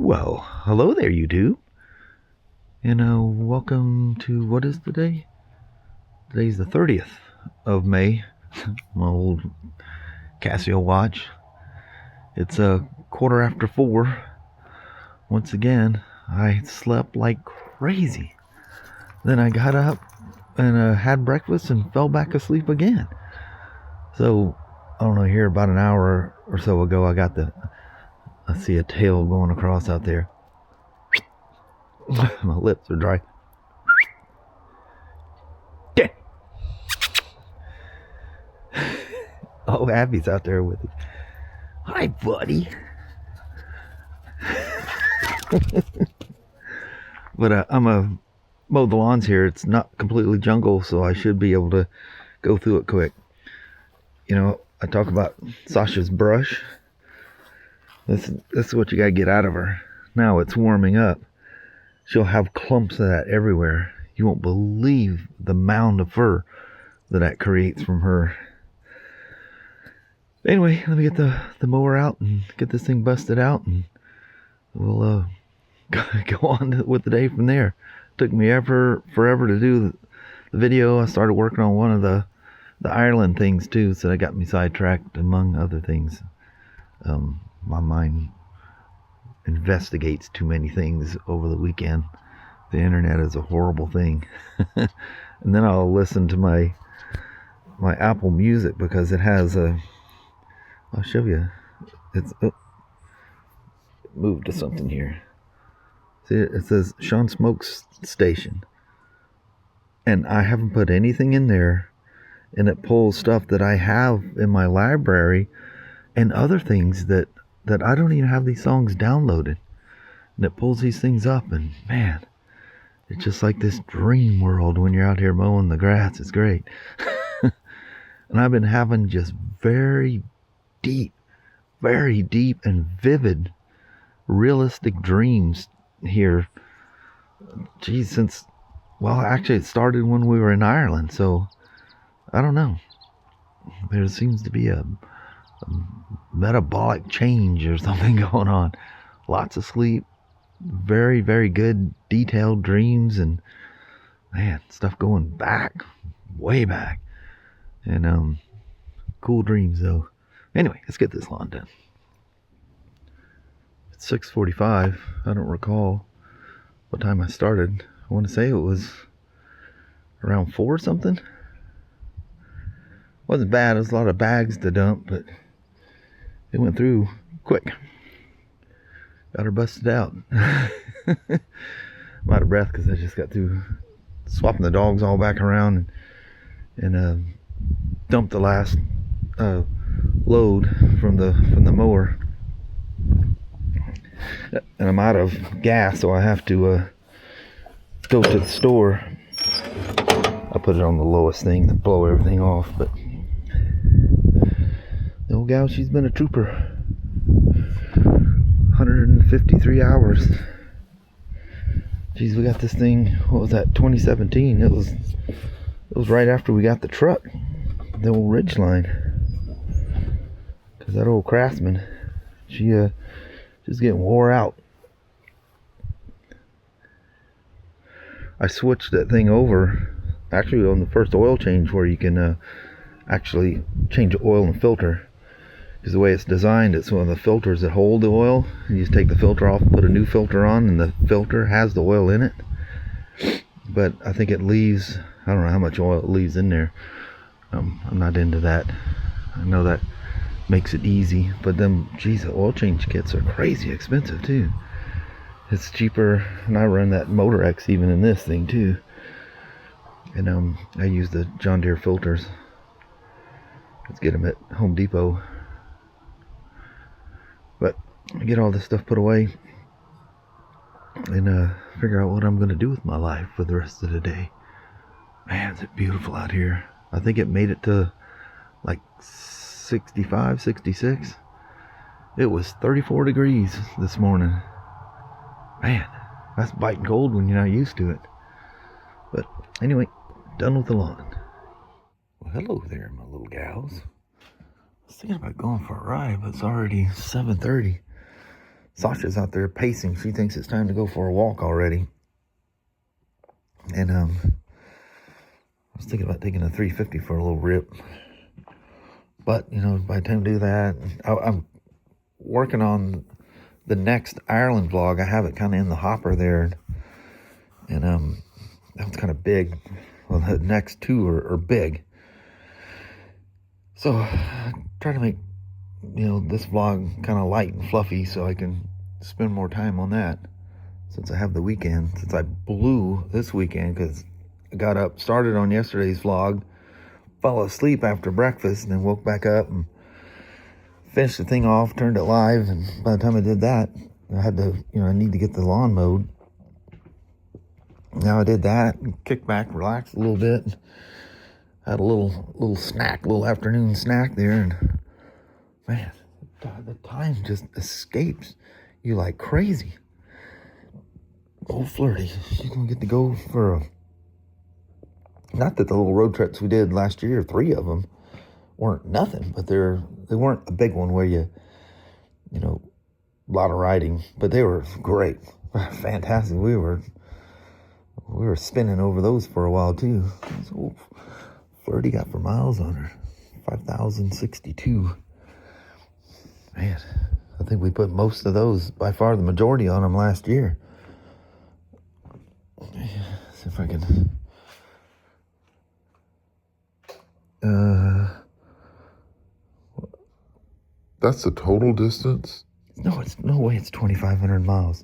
Well, hello there, YouTube. And welcome to, what is today? Today's the 30th of May. My old Casio watch. It's a 4:15. Once again, I slept like crazy. Then I got up and had breakfast and fell back asleep again. So, I don't know, here about an hour or so ago, I see a tail going across out there. My lips are dry. Oh, Abby's out there with it. Hi, buddy. But I'm a mow the lawns here. It's not completely jungle, so I should be able to go through it quick. You know, I talk about Sasha's brush. This is what you gotta get out of her. Now it's warming up. She'll have clumps of that everywhere. You won't believe the mound of fur that creates from her. Anyway, let me get the mower out and get this thing busted out, and we'll go on with the day from there. Took me forever to do the video. I started working on one of the Ireland things too, so that got me sidetracked among other things. My mind investigates too many things over the weekend. The internet is a horrible thing. And then I'll listen to my Apple Music because it has I'll show you. It's moved to something here. See, it says Shawn Smoak's station, and I haven't put anything in there, and it pulls stuff that I have in my library and other things that I don't even have these songs downloaded, and it pulls these things up, and man, it's just like this dream world when you're out here mowing the grass. It's great. And I've been having just very deep and vivid realistic dreams here. Geez, actually it started when we were in Ireland, so I don't know. There seems to be a metabolic change or something going on. Lots of sleep, very, very good detailed dreams, and man, stuff going back, way back. And cool dreams though. Anyway, let's get this lawn done. It's 6:45. I don't recall what time I started. I want to say it was around 4 or something. Wasn't bad. It was a lot of bags to dump, but it went through quick. Got her busted out. I'm out of breath because I just got through swapping the dogs all back around and dumped the last load from the mower. And I'm out of gas, so I have to go to the store. I put it on the lowest thing to blow everything off, but the old gal, she's been a trooper. 153 hours. Geez, we got this thing, what was that, 2017? It was right after we got the truck, the old Ridgeline. Because that old Craftsman, she's getting wore out. I switched that thing over actually on the first oil change, where you can actually change the oil and filter, because the way it's designed, it's one of the filters that hold the oil. You just take the filter off, put a new filter on, and the filter has the oil in it. But I think it leaves, I don't know how much oil it leaves in there. I'm not into that. I know that makes it easy, but then, geez, the oil change kits are crazy expensive too. It's cheaper, and I run that Motor X even in this thing too. And I use the John Deere filters. Let's get them at Home Depot. But I get all this stuff put away and figure out what I'm going to do with my life for the rest of the day. Man, is it beautiful out here. I think it made it to like 65, 66. It was 34 degrees this morning. Man, that's biting cold when you're not used to it. But anyway, done with the lawn. Well, hello there, my little gals. I was thinking about going for a ride, but it's already 7:30. Sasha's out there pacing. She thinks it's time to go for a walk already. And I was thinking about taking a 350 for a little rip. But, you know, by the time I do that, I'm working on the next Ireland vlog. I have it kind of in the hopper there. And that one's kind of big. Well, the next two are big. So I try to make, you know, this vlog kind of light and fluffy so I can spend more time on that since I have the weekend. Since I blew this weekend because I got up, started on yesterday's vlog, fell asleep after breakfast, and then woke back up and finished the thing off, turned it live, and by the time I did that, I had to, you know, I need to get the lawn mowed. Now I did that, kicked back, relaxed a little bit, had a little snack, little afternoon snack there, and man, the time just escapes you like crazy. Old Flirty, she's gonna get to go for a, not that the little road trips we did last year, 3 of them, weren't nothing, but they weren't a big one where you know, a lot of riding, but they were great, fantastic. We were spinning over those for a while too. So Flirty got for miles on her, 5,062. Man, I think we put most of those, by far the majority, on them last year. See if I can. That's the total distance? No, it's no way it's 2,500 miles.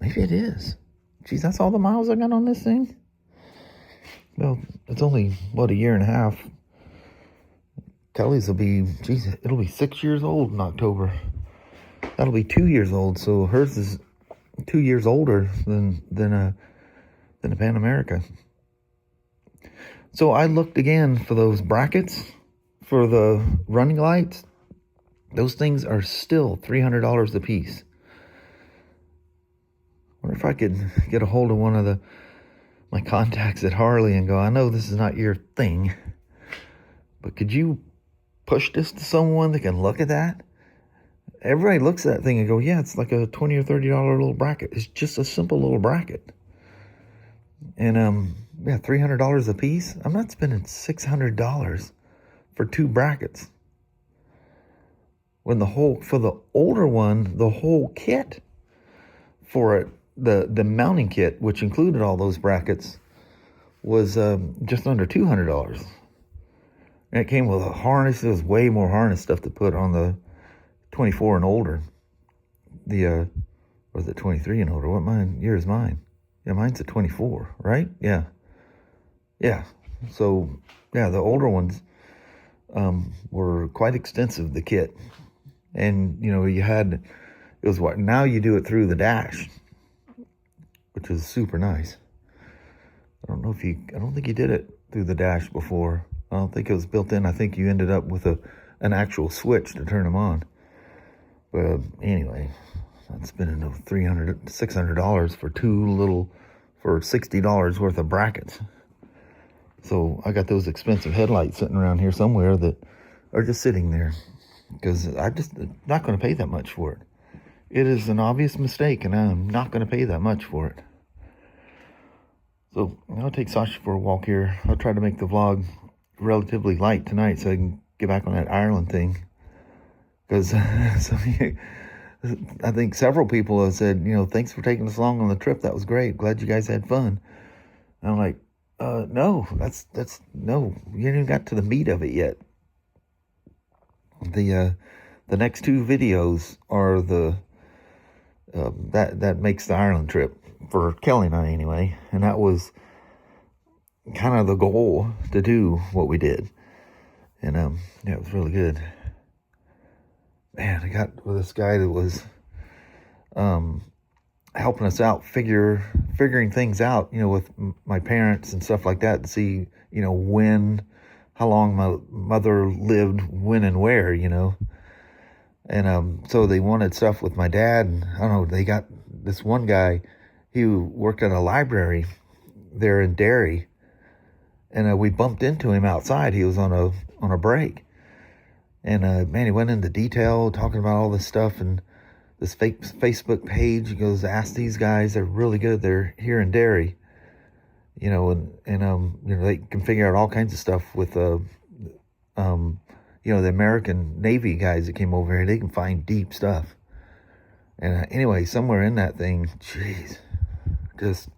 Maybe it is. Geez, that's all the miles I got on this thing? Well, it's only, what, a year and a half. Kelly's will be, geez, it'll be 6 years old in October. That'll be 2 years old, so hers is 2 years older than a Pan America. So I looked again for those brackets for the running lights. Those things are still $300 a piece. Wonder if I could get a hold of one of my contacts at Harley and go, I know this is not your thing, but could you push this to someone that can look at that? Everybody looks at that thing and go, yeah, it's like a $20 or $30 little bracket. It's just a simple little bracket. And yeah, $300 a piece. I'm not spending $600 for 2 brackets. When for the older one, the whole kit for it, the mounting kit, which included all those brackets, was just under $200. And it came with a harness. There was way more harness stuff to put on the 24 and older. Or is it 23 and older? What year is mine? Yeah, mine's a 24, right? Yeah. Yeah. So, yeah, the older ones were quite extensive, the kit. And, you know, it was what? Now you do it through the dash, which is super nice. I don't think you did it through the dash before. I don't think it was built in. I think you ended up with an actual switch to turn them on. But anyway, I'm spending $600 for $60 worth of brackets. So I got those expensive headlights sitting around here somewhere that are just sitting there because I'm just not going to pay that much for it. It is an obvious mistake, and I'm not going to pay that much for it. So I'll take Sasha for a walk here. I'll try to make the vlog relatively light tonight so I can get back on that Ireland thing. Because I think several people have said, you know, thanks for taking us along on the trip. That was great. Glad you guys had fun. And I'm like, no, that's no. You haven't even got to the meat of it yet. The next 2 videos are that makes the Ireland trip for Kelly and I anyway, and that was kind of the goal to do what we did, and yeah, it was really good. Man, I got with this guy that was helping us out figuring things out, you know, with my parents and stuff like that, to see, you know, how long my mother lived, when and where, you know. And so they wanted stuff with my dad, and I don't know, they got this one guy, he worked at a library there in Derry, and we bumped into him outside. He was on a break, and man, he went into detail talking about all this stuff, and this fake Facebook page. He goes, ask these guys. They're really good. They're here in Derry, you know, and you know, they can figure out all kinds of stuff with you know, the American Navy guys that came over here. They can find deep stuff. And anyway, somewhere in that thing, jeez, just,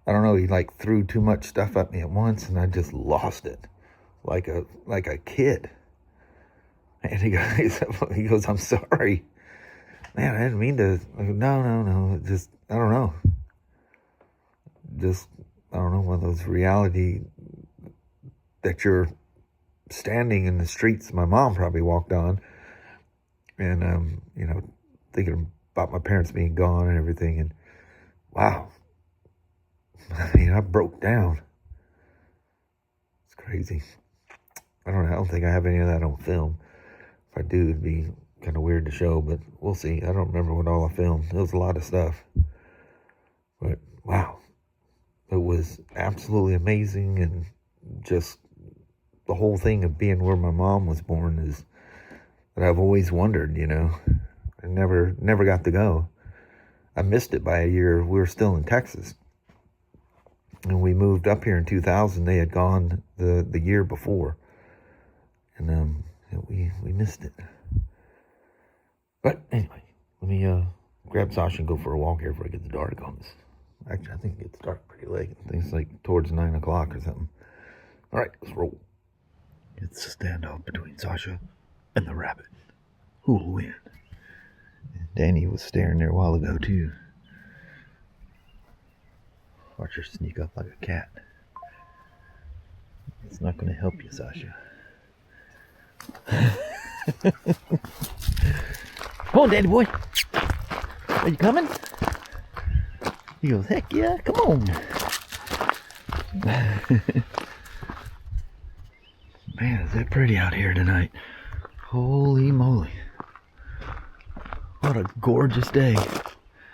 I don't know, he like threw too much stuff at me at once, and I just lost it, like a kid. And he goes, I'm sorry, man, I didn't mean to. I go, no, just, I don't know, just, I don't know, one of those reality that you're standing in the streets my mom probably walked on, and you know, thinking about my parents being gone and everything, and wow, I mean, I broke down. It's crazy. I don't think I have any of that on film. If I do, it'd be kind of weird to show, but we'll see. I don't remember what all I filmed. It was a lot of stuff, but wow, it was absolutely amazing. And just the whole thing of being where my mom was born is that I've always wondered, you know. I never got to go. I missed it by a year. We were still in Texas. And we moved up here in 2000. They had gone the year before. And we missed it. But anyway, let me grab Sasha and go for a walk here before it gets dark on this. Actually, I think it gets dark pretty late. I think it's like towards 9 o'clock or something. All right, let's roll. It's a standoff between Sasha and the rabbit. Who will win? Danny was staring there a while ago, too. Watch her sneak up like a cat. It's not going to help you, Sasha. Come on, Daddy boy. Are you coming? He goes, heck yeah, come on. Man, is it pretty out here tonight. Holy moly. What a gorgeous day.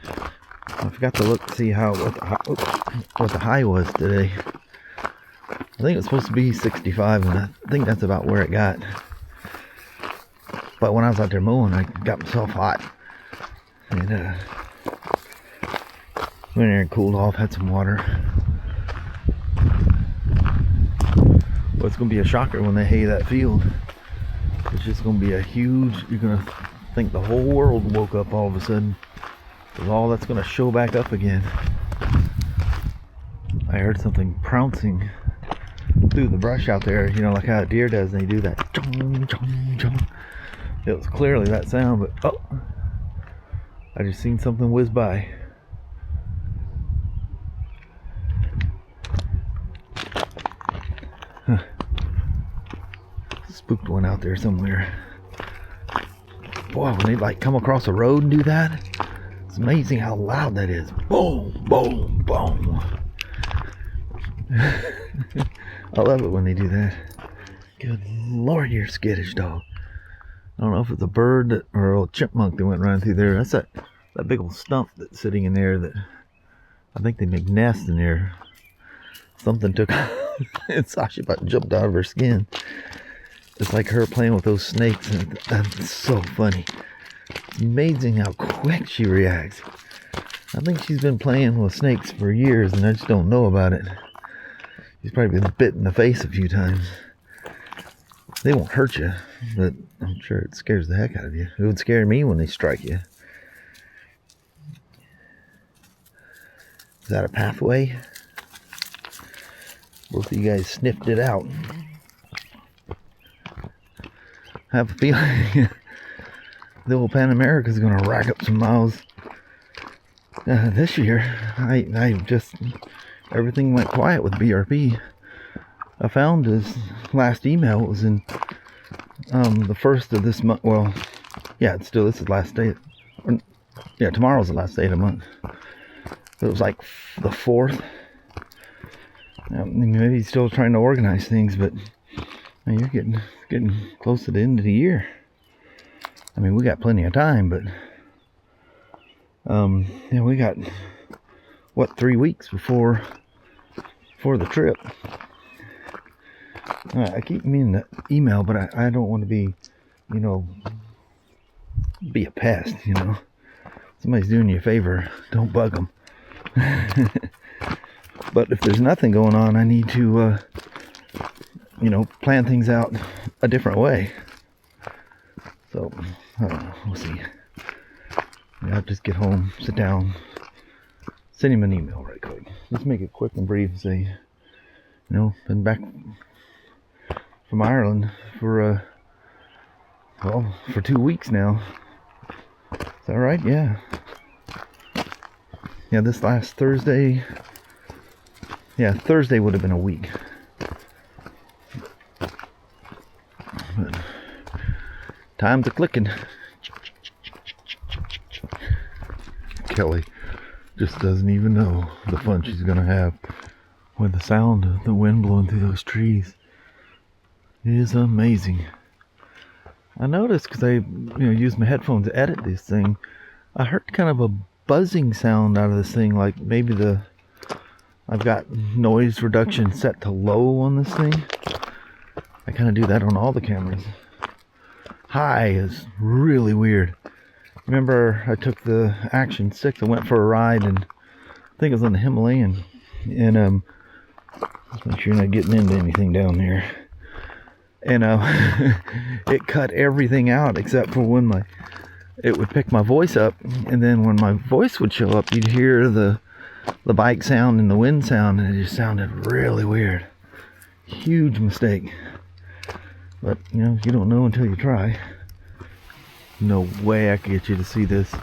I forgot to look to see what the high was today. I think it's supposed to be 65, and I think that's about where it got. But when I was out there mowing, I got myself hot. And went in there and cooled off, had some water. Well, it's going to be a shocker when they hay that field. It's just going to be a huge, you're going to think the whole world woke up all of a sudden. Because all that's going to show back up again. I heard something pouncing through the brush out there, you know, like how a deer does, and they do that. Chong, chong, chong. It was clearly that sound, but oh, I just seen something whiz by. Huh. Spooked one out there somewhere. Boy, when they like come across a road and do that, it's amazing how loud that is. Boom, boom, boom. I love it when they do that. Good Lord, you're skittish, dog. I don't know if it's a bird or a chipmunk that went running through there. That's that big old stump that's sitting in there that I think they make nests in there. Something took and Sasha about jumped out of her skin. It's like her playing with those snakes, and that's so funny. It's amazing how quick she reacts. I think she's been playing with snakes for years, and I just don't know about it. She's probably been bit in the face a few times. They won't hurt you, but I'm sure it scares the heck out of you. It would scare me when they strike you. Is that a pathway? Both of you guys sniffed it out. I have a feeling the old Pan America is going to rack up some miles this year. I just, everything went quiet with BRP. I found his last email was in the first of this month. Well, yeah, it's still, this is the last day. Yeah, tomorrow's the last day of the month. So it was like the 4th. Maybe he's still trying to organize things, but man, you're getting close to the end of the year. I mean, we got plenty of time, but yeah, we got what, 3 weeks before the trip. I keep meaning to email, but I don't want to be, you know, be a pest, you know. Somebody's doing you a favor, don't bug them. But if there's nothing going on, I need to, you know, plan things out a different way. So, we'll see. I'll just get home, sit down, send him an email right quick. Just make it quick and brief and say, you know, been back from Ireland for, well, for 2 weeks now. Is that right? Yeah. Yeah, this last Thursday. Yeah, Thursday would have been a week. But time's a clicking. Kelly just doesn't even know the fun she's gonna have with the sound of the wind blowing through those trees. It is amazing. I noticed because I, use my headphones to edit this thing. I heard kind of a buzzing sound out of this thing, like maybe I've got noise reduction set to low on this thing. I kind of do that on all the cameras. High is really weird. Remember, I took the Action 6 and went for a ride, and I think it was on the Himalayan. And let's make sure you're not getting into anything down there. And it cut everything out except for when it would pick my voice up, and then when my voice would show up, you'd hear the bike sound and the wind sound, and it just sounded really weird. Huge mistake. But, you don't know until you try. No way I could get you to see this.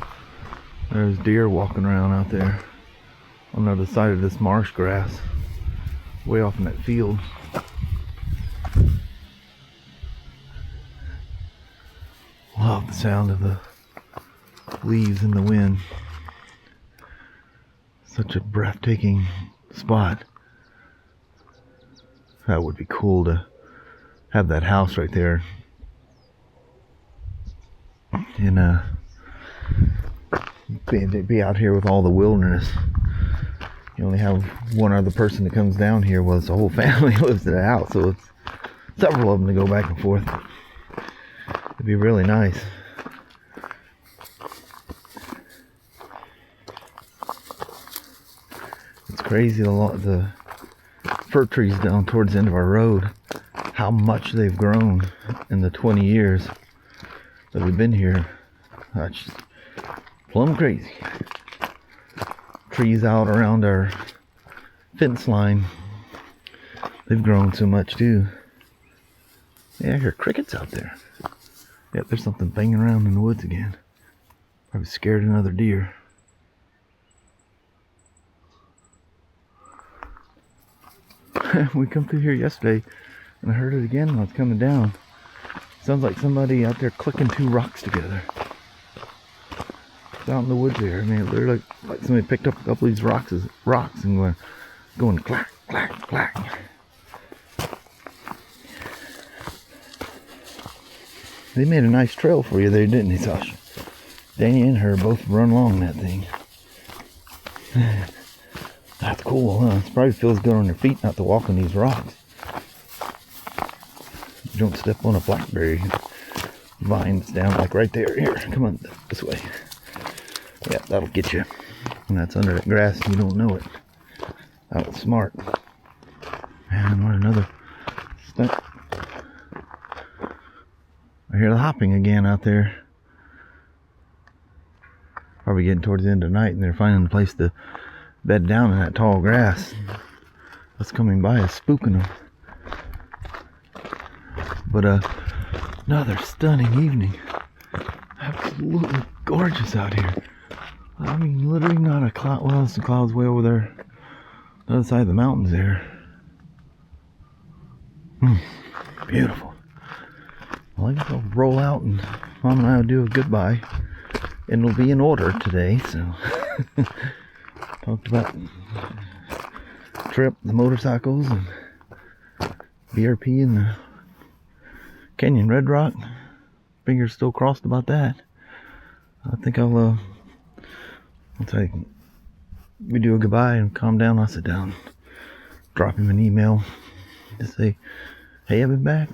There's deer walking around out there on the other side of this marsh grass, way off in that field. Love the sound of the leaves in the wind. Such a breathtaking spot. That would be cool to have that house right there. And be out here with all the wilderness. You only have one other person that comes down here. Well, it's a whole family lives in the house, so it's several of them to go back and forth. It'd be really nice. It's crazy the fir trees down towards the end of our road, how much they've grown in the 20 years that we've been here. That's just plumb crazy. Trees out around our fence line, they've grown so much too. Yeah, I hear crickets out there. Yep, there's something banging around in the woods again. Probably scared another deer. We come through here yesterday and I heard it again when I was coming down. Sounds like somebody out there clicking two rocks together. It's out in the woods there. I mean, they're like somebody picked up a couple of these rocks and going clack, clack, clack. They made a nice trail for you there, didn't they, Sasha? Danny and her both run along that thing. That's cool, huh? It probably feels good on your feet not to walk on these rocks. You don't step on a blackberry vine that's down like right there. Here, come on, this way. Yeah, that'll get you. And that's under that grass, you don't know it. That was smart. Man, what another stunt. I hear the hopping again out there. Probably getting towards the end of the night and they're finding a place to bed down in that tall grass. What's coming by is spooking them. But another stunning evening. Absolutely gorgeous out here. I mean, literally not a cloud. Well, there's some clouds way over there. The other side of the mountains there. Beautiful. Well, I guess I'll roll out and Mom and I will do a goodbye. And it'll be in order today, so. Talked about trip, the motorcycles, and BRP and the Canyon Red Rock. Fingers still crossed about that. I think I'll, once we do a goodbye and calm down, I'll sit down, drop him an email, just say, hey, I've been back.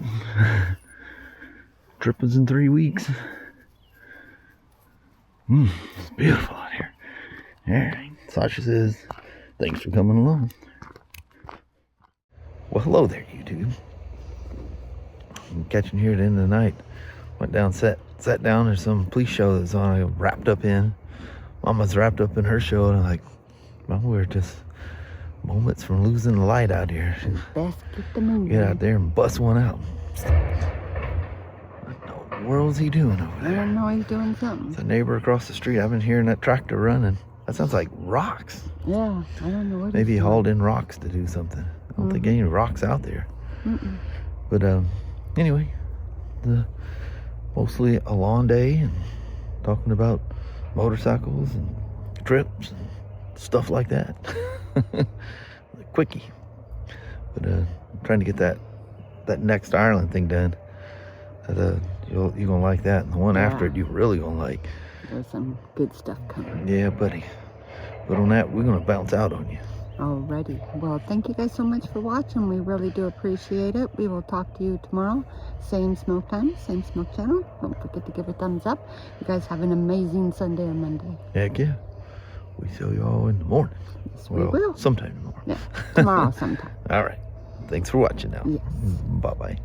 Trip was in 3 weeks. It's beautiful out here. Alright, Sasha says, thanks for coming along. Well, hello there, YouTube. I'm catching here at the end of the night. Went down, sat down. There's some police show that's on. I got wrapped up in. Mama's wrapped up in her show, and I'm like, Mama, we're just moments from losing the light out here. Best get the movie. Get out there and bust one out. What in the world is he doing over I there? don't know, he's doing something. The neighbor across the street. I've been hearing that tractor running. That sounds like rocks. Yeah, I don't know what Maybe he he's hauled in rocks to do something. I don't think any rocks out there. doing. But anyway, mostly a lawn day and talking about motorcycles and trips and stuff like that. Quickie. But trying to get that next Ireland thing done. You're gonna like that, and the one after it you're really gonna like. There's some good stuff coming. Yeah, buddy. But on that, we're gonna bounce out on you. Alrighty. Well, thank you guys so much for watching. We really do appreciate it. We will talk to you tomorrow. Same Smoak time, same Smoak channel. Don't forget to give a thumbs up. You guys have an amazing Sunday or Monday. Heck yeah. We see you all in the morning. Yes, we will. Sometime in the morning. Yeah, tomorrow sometime. All right. Thanks for watching now. Yes. Bye-bye.